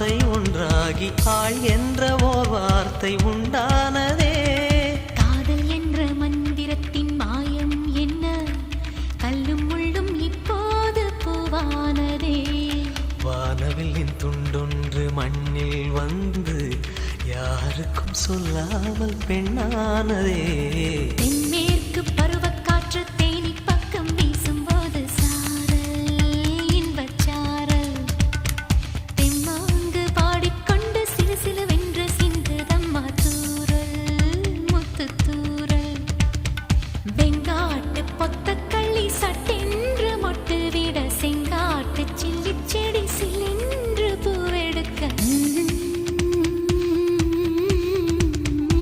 வார்த்தை ஒன்றாகி ஆள் என்ற ஓர் வார்த்தை உண்டானதே. காதல் என்ற மந்திரத்தின் மாயம் என்ன, கல்லும் முள்ளும் இப்போது பூவானதே. வானவில்லின் துண்டொன்று மண்ணில் வந்து யாருக்கும் சொல்லாமல் பெண்ணானதே. தென்மேற்கு பருவ